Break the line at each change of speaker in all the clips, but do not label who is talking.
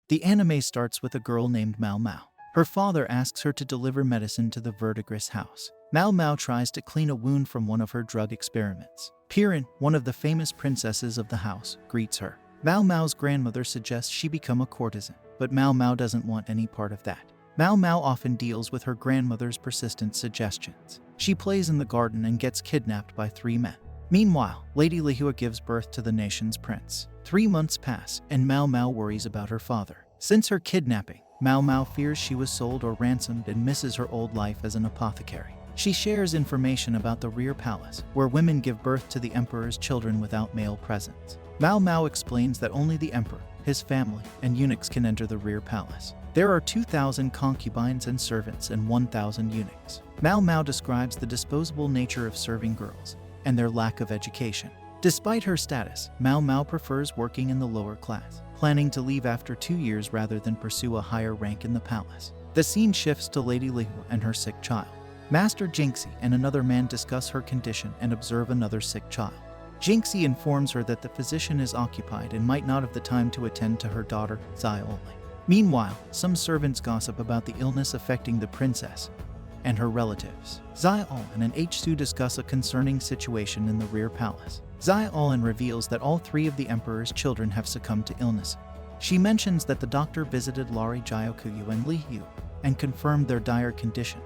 The anime starts with a girl named Mao Mao. Her father asks her to deliver medicine to the verdigris house. Mao Mao tries to clean a wound from one of her drug experiments. Pirin, one of the famous princesses of the house, greets her. Mao Mao's grandmother suggests she become a courtesan, but Mao Mao doesn't want any part of that. Mao Mao often deals with her grandmother's persistent suggestions. She plays in the garden and gets kidnapped by 3 men. Meanwhile, Lady Lihua gives birth to the nation's prince. 3 months pass, and Mao Mao worries about her father. Since her kidnapping, Mao Mao fears she was sold or ransomed and misses her old life as an apothecary. She shares information about the rear palace, where women give birth to the emperor's children without male presence. Mao Mao explains that only the emperor, his family, and eunuchs can enter the rear palace. There are 2,000 concubines and servants and 1,000 eunuchs. Mao Mao describes the disposable nature of serving girls and their lack of education. Despite her status, Mao Mao prefers working in the lower class, planning to leave after 2 years rather than pursue a higher rank in the palace. The scene shifts to Lady Lihua and her sick child. Master Jinxie and another man discuss her condition and observe another sick child. Jinxie informs her that the physician is occupied and might not have the time to attend to her daughter, Zai only. Meanwhile, some servants gossip about the illness affecting the princess and her relatives. Zai Alin and H-Su discuss a concerning situation in the rear palace. Zai Alin reveals that all 3 of the emperor's children have succumbed to illness. She mentions that the doctor visited Lari Jyokuyu and Li Yu and confirmed their dire condition,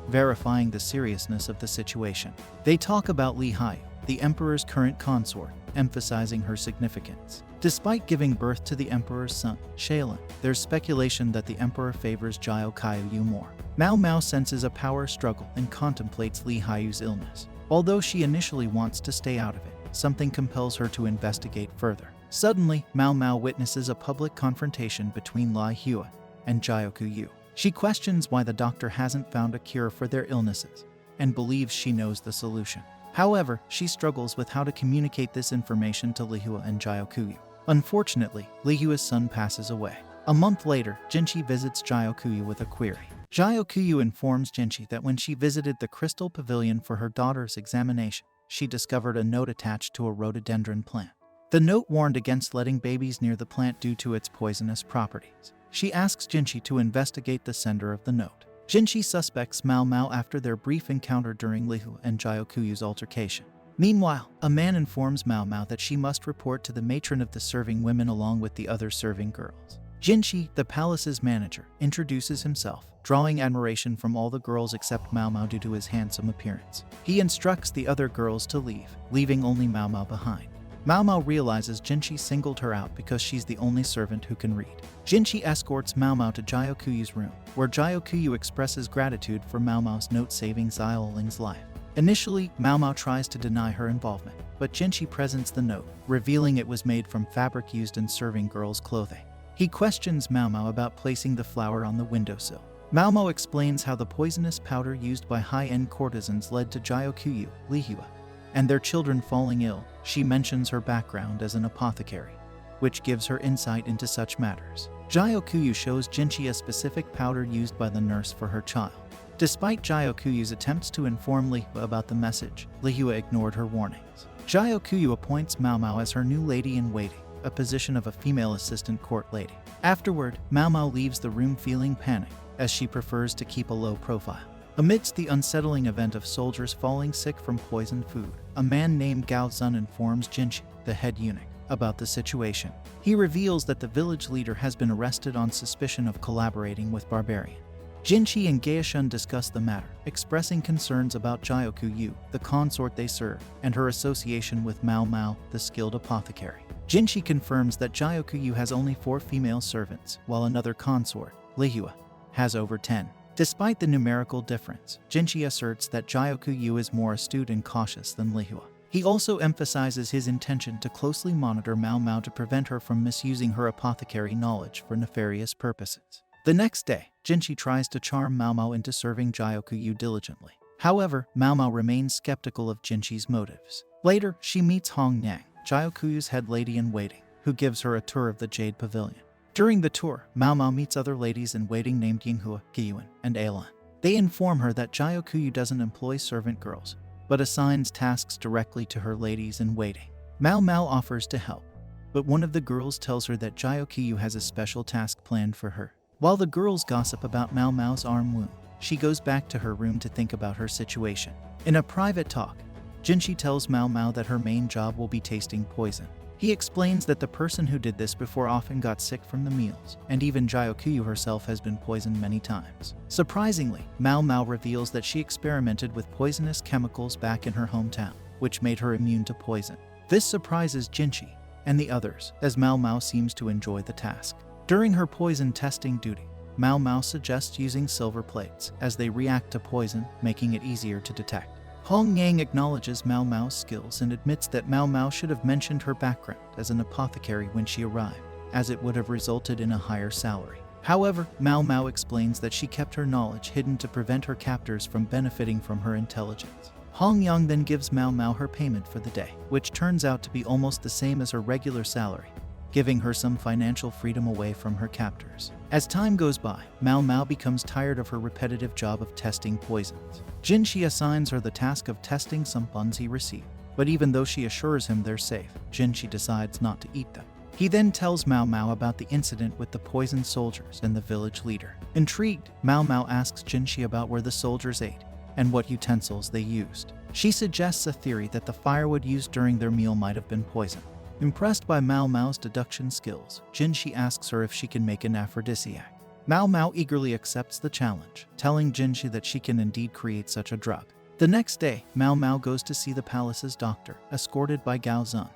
verifying the seriousness of the situation. They talk about Li Hayu, the emperor's current consort, emphasizing her significance. Despite giving birth to the emperor's son, Shaolin, there's speculation that the emperor favors Jyokuyu more. Mao Mao senses a power struggle and contemplates Li Hayu's illness. Although she initially wants to stay out of it, something compels her to investigate further. Suddenly, Mao Mao witnesses a public confrontation between Li Hua and Jyokuyu. She questions why the doctor hasn't found a cure for their illnesses and believes she knows the solution. However, she struggles with how to communicate this information to Lihua and Jyokuyu. Unfortunately, Lihua's son passes away. A month later, Jinchi visits Jyokuyu with a query. Jyokuyu informs Jinchi that when she visited the Crystal Pavilion for her daughter's examination, she discovered a note attached to a rhododendron plant. The note warned against letting babies near the plant due to its poisonous properties. She asks Jinchi to investigate the sender of the note. Jinchi suspects Mao Mao after their brief encounter during Lihua and Jyokuyu's altercation. Meanwhile, a man informs Mao Mao that she must report to the matron of the serving women along with the other serving girls. Jinchi, the palace's manager, introduces himself, drawing admiration from all the girls except Mao Mao due to his handsome appearance. He instructs the other girls to leave, leaving only Mao Mao behind. Mao Mao realizes Jinchi singled her out because she's the only servant who can read. Jinchi escorts Mao Mao to Jyokuyu's room, where Jyokuyu expresses gratitude for Mao Mao's note saving Xiaoling's life. Initially, Mao Mao tries to deny her involvement, but Jinchi presents the note, revealing it was made from fabric used in serving girls' clothing. He questions Mao Mao about placing the flower on the windowsill. Mao Mao explains how the poisonous powder used by high-end courtesans led to Jyokuyu, Lihua, and their children falling ill. She mentions her background as an apothecary, which gives her insight into such matters. Jyokuyu shows Jinchi a specific powder used by the nurse for her child. Despite Jyokuyu's attempts to inform Lihua about the message, Lihua ignored her warnings. Jyokuyu appoints Mao Mao as her new lady-in-waiting, a position of a female assistant court lady. Afterward, Mao Mao leaves the room feeling panicked, as she prefers to keep a low profile. Amidst the unsettling event of soldiers falling sick from poisoned food, a man named Gao Zun informs Jinchi, the head eunuch, about the situation. He reveals that the village leader has been arrested on suspicion of collaborating with barbarians. Jinchi and Gaoshun discuss the matter, expressing concerns about Jyokuyu, the consort they serve, and her association with Mao Mao, the skilled apothecary. Jinchi confirms that Jyokuyu has only 4 female servants, while another consort, Lihua, has over 10. Despite the numerical difference, Jinchi asserts that Jyokuyu is more astute and cautious than Lihua. He also emphasizes his intention to closely monitor Mao Mao to prevent her from misusing her apothecary knowledge for nefarious purposes. The next day, Jinchi tries to charm Mao Mao into serving Jyokuyu diligently. However, Mao Mao remains skeptical of Jinchi's motives. Later, she meets Hong Yang, Jyokuyu's head lady-in-waiting, who gives her a tour of the Jade Pavilion. During the tour, Mao Mao meets other ladies-in-waiting named Yinghua, Giyuan, and Ailan. They inform her that Jyokuyu doesn't employ servant girls, but assigns tasks directly to her ladies-in-waiting. Mao Mao offers to help, but one of the girls tells her that Gyokyu has a special task planned for her. While the girls gossip about Mao Mao's arm wound, she goes back to her room to think about her situation. In a private talk, Jinshi tells Mao Mao that her main job will be tasting poison. He explains that the person who did this before often got sick from the meals, and even Gyokyu herself has been poisoned many times. Surprisingly, Mao Mao reveals that she experimented with poisonous chemicals back in her hometown, which made her immune to poison. This surprises Jinshi and the others, as Mao Mao seems to enjoy the task. During her poison testing duty, Mao Mao suggests using silver plates, as they react to poison, making it easier to detect. Hong Yang acknowledges Mao Mao's skills and admits that Mao Mao should have mentioned her background as an apothecary when she arrived, as it would have resulted in a higher salary. However, Mao Mao explains that she kept her knowledge hidden to prevent her captors from benefiting from her intelligence. Hong Yang then gives Mao Mao her payment for the day, which turns out to be almost the same as her regular salary, giving her some financial freedom away from her captors. As time goes by, Mao Mao becomes tired of her repetitive job of testing poisons. Jinshi assigns her the task of testing some buns he received, but even though she assures him they're safe, Jinshi decides not to eat them. He then tells Mao Mao about the incident with the poisoned soldiers and the village leader. Intrigued, Mao Mao asks Jinshi about where the soldiers ate and what utensils they used. She suggests a theory that the firewood used during their meal might have been poisoned. Impressed by Mao Mao's deduction skills, Jinshi asks her if she can make an aphrodisiac. Mao Mao eagerly accepts the challenge, telling Jinshi that she can indeed create such a drug. The next day, Mao Mao goes to see the palace's doctor, escorted by Gao Zun,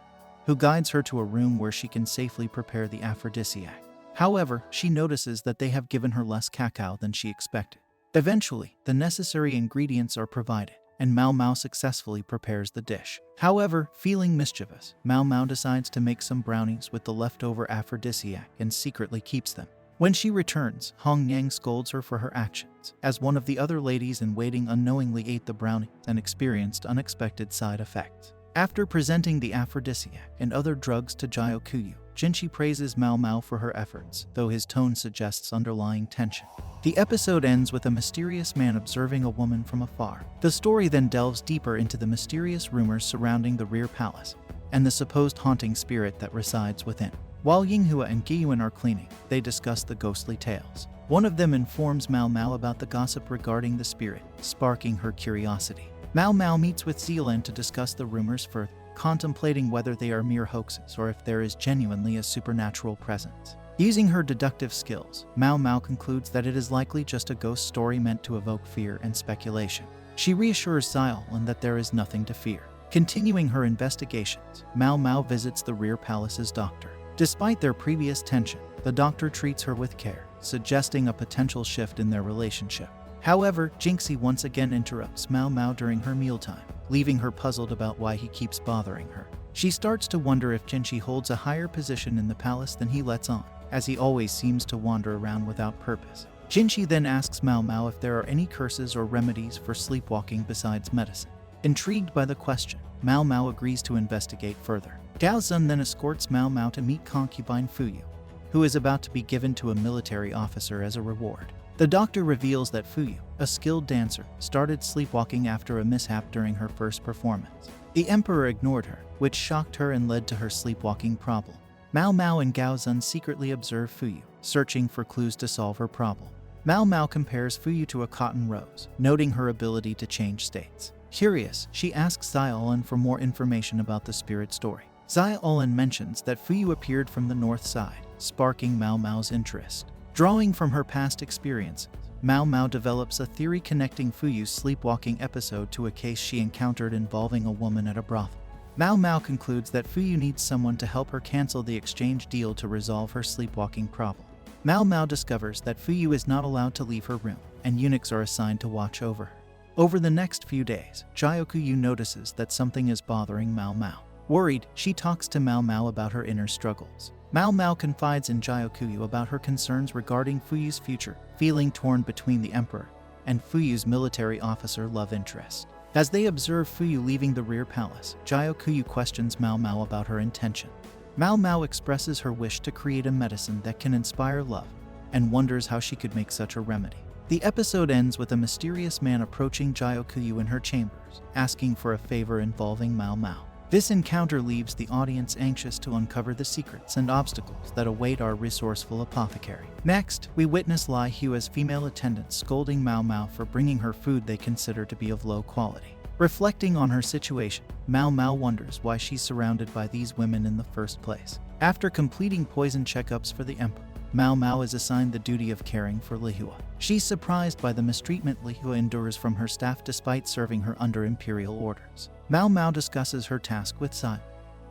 who guides her to a room where she can safely prepare the aphrodisiac. However, she notices that they have given her less cacao than she expected. Eventually, the necessary ingredients are provided, and Mao Mao successfully prepares the dish. However, feeling mischievous, Mao Mao decides to make some brownies with the leftover aphrodisiac and secretly keeps them. When she returns, Hong Yang scolds her for her actions, as one of the other ladies in waiting unknowingly ate the brownie and experienced unexpected side effects. After presenting the aphrodisiac and other drugs to Gyokyu, Jinshi praises Mao Mao for her efforts, though his tone suggests underlying tension. The episode ends with a mysterious man observing a woman from afar. The story then delves deeper into the mysterious rumors surrounding the rear palace and the supposed haunting spirit that resides within. While Yinghua and Giyuan are cleaning, they discuss the ghostly tales. One of them informs Mao Mao about the gossip regarding the spirit, sparking her curiosity. Mao Mao meets with Zilan to discuss the rumors further, contemplating whether they are mere hoaxes or if there is genuinely a supernatural presence. Using her deductive skills, Mao Mao concludes that it is likely just a ghost story meant to evoke fear and speculation. She reassures Zilan that there is nothing to fear. Continuing her investigations, Mao Mao visits the rear palace's doctor. Despite their previous tension, the doctor treats her with care, suggesting a potential shift in their relationship. However, Jinxie once again interrupts Mao Mao during her mealtime, leaving her puzzled about why he keeps bothering her. She starts to wonder if Jinxie holds a higher position in the palace than he lets on, as he always seems to wander around without purpose. Jinxie then asks Mao Mao if there are any curses or remedies for sleepwalking besides medicine. Intrigued by the question, Mao Mao agrees to investigate further. Gao Zun then escorts Mao Mao to meet concubine Fuyu, who is about to be given to a military officer as a reward. The doctor reveals that Fuyu, a skilled dancer, started sleepwalking after a mishap during her first performance. The emperor ignored her, which shocked her and led to her sleepwalking problem. Mao Mao and Gao Zun secretly observe Fuyu, searching for clues to solve her problem. Mao Mao compares Fuyu to a cotton rose, noting her ability to change states. Curious, she asks Zilan for more information about the spirit story. Zilan mentions that Fuyu appeared from the north side, sparking Mao Mao's interest. Drawing from her past experiences, Mao Mao develops a theory connecting Fuyu's sleepwalking episode to a case she encountered involving a woman at a brothel. Mao Mao concludes that Fuyu needs someone to help her cancel the exchange deal to resolve her sleepwalking problem. Mao Mao discovers that Fuyu is not allowed to leave her room, and eunuchs are assigned to watch over her. Over the next few days, Gyokyu notices that something is bothering Mao Mao. Worried, she talks to Mao Mao about her inner struggles. Mao Mao confides in Gyokyu about her concerns regarding Fuyu's future, feeling torn between the emperor and Fuyu's military officer love interest. As they observe Fuyu leaving the rear palace, Gyokyu questions Mao Mao about her intention. Mao Mao expresses her wish to create a medicine that can inspire love, and wonders how she could make such a remedy. The episode ends with a mysterious man approaching Gyokyu in her chambers, asking for a favor involving Mao Mao. This encounter leaves the audience anxious to uncover the secrets and obstacles that await our resourceful apothecary. Next, we witness Li Hua's female attendants scolding Mao Mao for bringing her food they consider to be of low quality. Reflecting on her situation, Mao Mao wonders why she's surrounded by these women in the first place. After completing poison checkups for the emperor, Mao Mao is assigned the duty of caring for Li Hua. She's surprised by the mistreatment Li Hua endures from her staff despite serving her under imperial orders. Mao Mao discusses her task with Sai,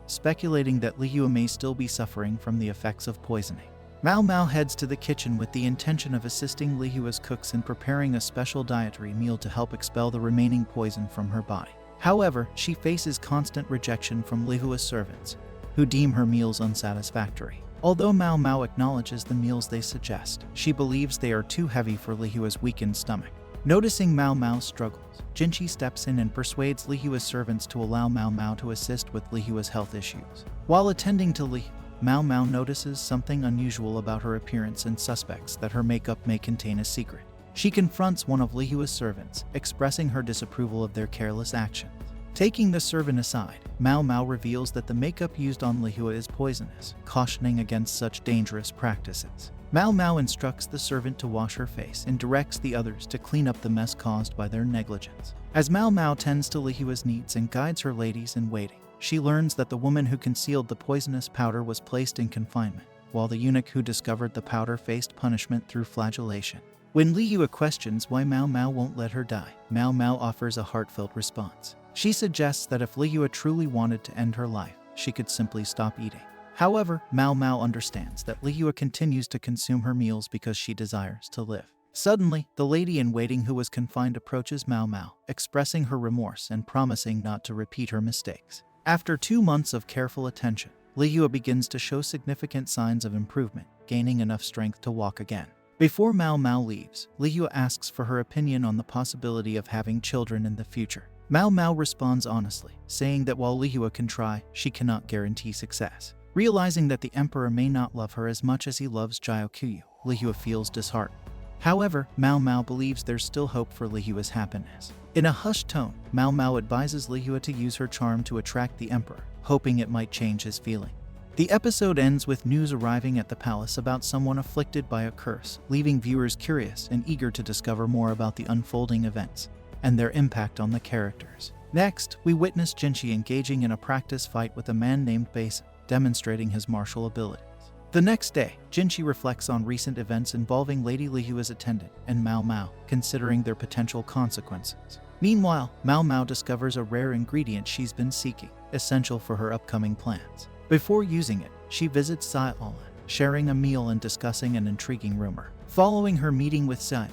speculating that Li Hua may still be suffering from the effects of poisoning. Mao Mao heads to the kitchen with the intention of assisting Li Hua's cooks in preparing a special dietary meal to help expel the remaining poison from her body. However, she faces constant rejection from Li Hua's servants, who deem her meals unsatisfactory. Although Mao Mao acknowledges the meals they suggest, she believes they are too heavy for Li Hua's weakened stomach. Noticing Mao Mao's struggles, Jinchi steps in and persuades Li Hua's servants to allow Mao Mao to assist with Li Hua's health issues. While attending to Li Hua, Mao Mao notices something unusual about her appearance and suspects that her makeup may contain a secret. She confronts one of Li Hua's servants, expressing her disapproval of their careless actions. Taking the servant aside, Mao Mao reveals that the makeup used on Li Hua is poisonous, cautioning against such dangerous practices. Mao Mao instructs the servant to wash her face and directs the others to clean up the mess caused by their negligence. As Mao Mao tends to Li Hua's needs and guides her ladies in waiting, she learns that the woman who concealed the poisonous powder was placed in confinement, while the eunuch who discovered the powder faced punishment through flagellation. When Li Hua questions why Mao Mao won't let her die, Mao Mao offers a heartfelt response. She suggests that if Li Hua truly wanted to end her life, she could simply stop eating. However, Mao Mao understands that Li Hua continues to consume her meals because she desires to live. Suddenly, the lady-in-waiting who was confined approaches Mao Mao, expressing her remorse and promising not to repeat her mistakes. After 2 months of careful attention, Li Hua begins to show significant signs of improvement, gaining enough strength to walk again. Before Mao Mao leaves, Li Hua asks for her opinion on the possibility of having children in the future. Mao Mao responds honestly, saying that while Li Hua can try, she cannot guarantee success. Realizing that the emperor may not love her as much as he loves Jiaokuyu, Li Hua feels disheartened. However, Mao Mao believes there's still hope for Li Hua's happiness. In a hushed tone, Mao Mao advises Li Hua to use her charm to attract the emperor, hoping it might change his feeling. The episode ends with news arriving at the palace about someone afflicted by a curse, leaving viewers curious and eager to discover more about the unfolding events and their impact on the characters. Next, we witness Jinchi engaging in a practice fight with a man named Basin, demonstrating his martial abilities. The next day, Jinchi reflects on recent events involving Lady Li Hua's attendant and Mao Mao, considering their potential consequences. Meanwhile, Mao Mao discovers a rare ingredient she's been seeking, essential for her upcoming plans. Before using it, she visits Sai Alan, sharing a meal and discussing an intriguing rumor. Following her meeting with Sai,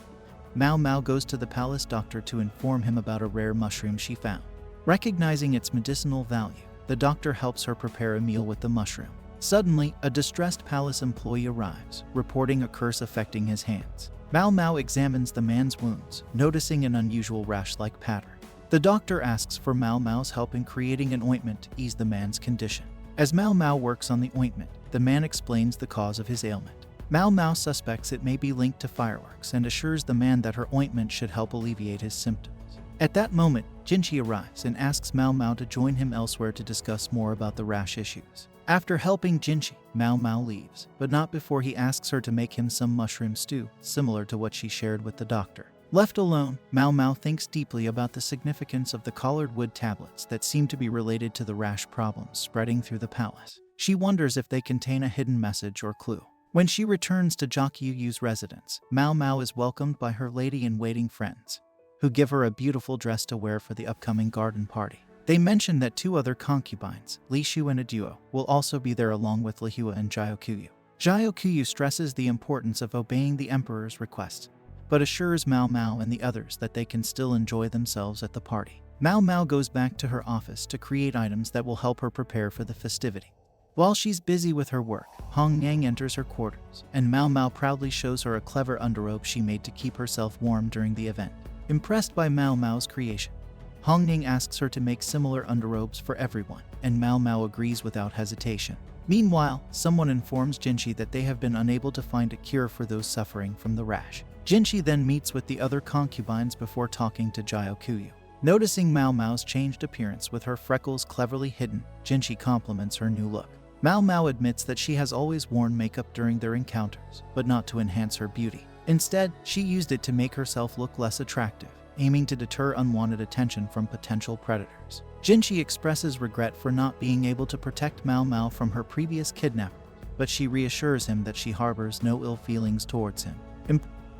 Mao Mao goes to the palace doctor to inform him about a rare mushroom she found. Recognizing its medicinal value, the doctor helps her prepare a meal with the mushroom. Suddenly, a distressed palace employee arrives, reporting a curse affecting his hands. Mao Mao examines the man's wounds, noticing an unusual rash-like pattern. The doctor asks for Mao Mao's help in creating an ointment to ease the man's condition. As Mao Mao works on the ointment, the man explains the cause of his ailment. Mao Mao suspects it may be linked to fireworks and assures the man that her ointment should help alleviate his symptoms. At that moment, Jinchi arrives and asks Mao Mao to join him elsewhere to discuss more about the rash issues. After helping Jinchi, Mao Mao leaves, but not before he asks her to make him some mushroom stew, similar to what she shared with the doctor. Left alone, Mao Mao thinks deeply about the significance of the collared wood tablets that seem to be related to the rash problems spreading through the palace. She wonders if they contain a hidden message or clue. When she returns to Jiaoku's residence, Mao Mao is welcomed by her lady-in-waiting friends, who give her a beautiful dress to wear for the upcoming garden party. They mention that 2 other concubines, Li Shu and a duo, will also be there along with Li Hua and Jiaokuyu. Jiaokuyu stresses the importance of obeying the emperor's requests, but assures Mao Mao and the others that they can still enjoy themselves at the party. Mao Mao goes back to her office to create items that will help her prepare for the festivity. While she's busy with her work, Hong Yang enters her quarters, and Mao Mao proudly shows her a clever underrobe she made to keep herself warm during the event. Impressed by Mao Mao's creation, Hong Yang asks her to make similar underrobes for everyone, and Mao Mao agrees without hesitation. Meanwhile, someone informs Jinchi that they have been unable to find a cure for those suffering from the rash. Jinchi then meets with the other concubines before talking to Jiaokuyu. Noticing Mao Mao's changed appearance with her freckles cleverly hidden, Jinchi compliments her new look. Mao Mao admits that she has always worn makeup during their encounters, but not to enhance her beauty. Instead, she used it to make herself look less attractive, aiming to deter unwanted attention from potential predators. Jinchi expresses regret for not being able to protect Mao Mao from her previous kidnapper, but she reassures him that she harbors no ill feelings towards him.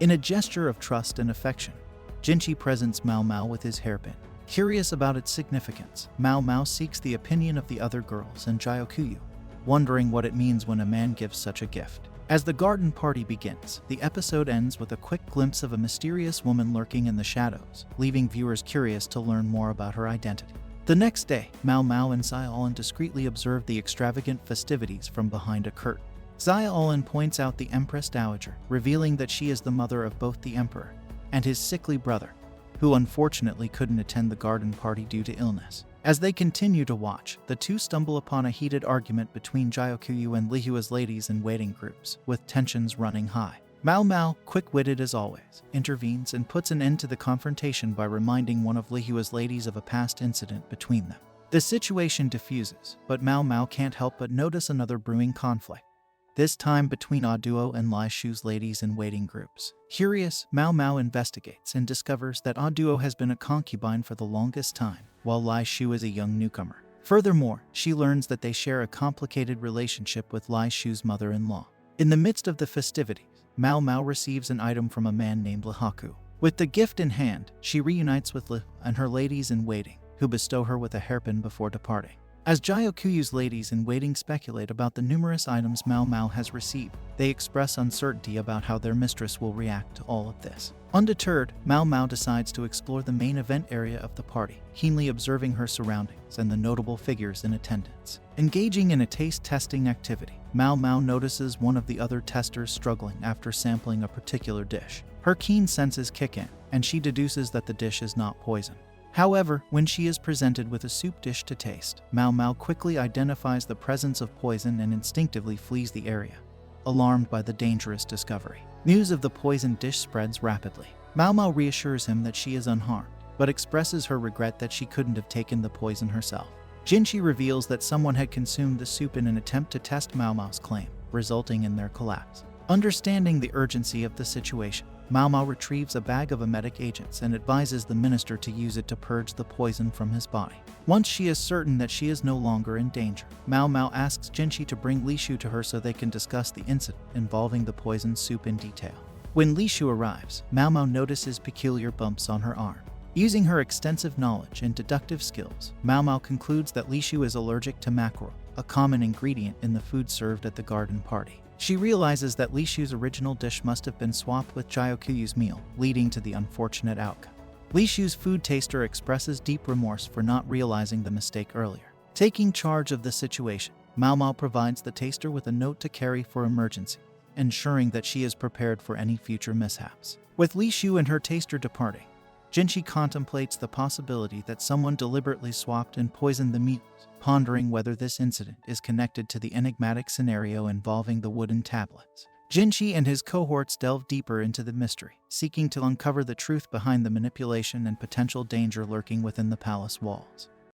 In a gesture of trust and affection, Jinchi presents Mao Mao with his hairpin. Curious about its significance, Mao Mao seeks the opinion of the other girls and Jyokuyu, wondering what it means when a man gives such a gift. As the garden party begins, the episode ends with a quick glimpse of a mysterious woman lurking in the shadows, leaving viewers curious to learn more about her identity. The next day, Mao Mao and Xia discreetly observe the extravagant festivities from behind a curtain. Xia points out the Empress Dowager, revealing that she is the mother of both the emperor and his sickly brother, who unfortunately couldn't attend the garden party due to illness. As they continue to watch, the two stumble upon a heated argument between Jyokuyu and Lihua's ladies-in-waiting groups, with tensions running high. Mao Mao, quick-witted as always, intervenes and puts an end to the confrontation by reminding one of Lihua's ladies of a past incident between them. The situation diffuses, but Mao Mao can't help but notice another brewing conflict, this time between Aduo and Lai Shu's ladies-in-waiting groups. Curious, Mao Mao investigates and discovers that Aduo has been a concubine for the longest time, while Lai Shu is a young newcomer. Furthermore, she learns that they share a complicated relationship with Lai Shu's mother-in-law. In the midst of the festivities, Mao Mao receives an item from a man named Lihaku. With the gift in hand, she reunites with Li and her ladies-in-waiting, who bestow her with a hairpin before departing. As Jyokuyu's ladies-in-waiting speculate about the numerous items Mao Mao has received, they express uncertainty about how their mistress will react to all of this. Undeterred, Mao Mao decides to explore the main event area of the party, keenly observing her surroundings and the notable figures in attendance. Engaging in a taste-testing activity, Mao Mao notices one of the other testers struggling after sampling a particular dish. Her keen senses kick in, and she deduces that the dish is not poison. However, when she is presented with a soup dish to taste, Mao Mao quickly identifies the presence of poison and instinctively flees the area, alarmed by the dangerous discovery. News of the poisoned dish spreads rapidly. Mao Mao reassures him that she is unharmed, but expresses her regret that she couldn't have taken the poison herself. Jinchi reveals that someone had consumed the soup in an attempt to test Mao Mao's claim, resulting in their collapse. Understanding the urgency of the situation, Mao Mao retrieves a bag of emetic agents and advises the minister to use it to purge the poison from his body. Once she is certain that she is no longer in danger, Mao Mao asks Jinchi to bring Li Shu to her so they can discuss the incident involving the poisoned soup in detail. When Li Shu arrives, Mao Mao notices peculiar bumps on her arm. Using her extensive knowledge and deductive skills, Mao Mao concludes that Li Shu is allergic to mackerel, a common ingredient in the food served at the garden party. She realizes that Li Shu's original dish must have been swapped with Jyokuyu's meal, leading to the unfortunate outcome. Li Shu's food taster expresses deep remorse for not realizing the mistake earlier. Taking charge of the situation, Mao Mao provides the taster with a note to carry for emergency, ensuring that she is prepared for any future mishaps. With Li Shu and her taster departing, Jinchi contemplates the possibility that someone deliberately swapped and poisoned the meals, pondering whether this incident is connected to the enigmatic scenario involving the wooden tablets. Jinchi and his cohorts delve deeper into the mystery, seeking to uncover the truth behind the manipulation and potential danger lurking within the palace walls.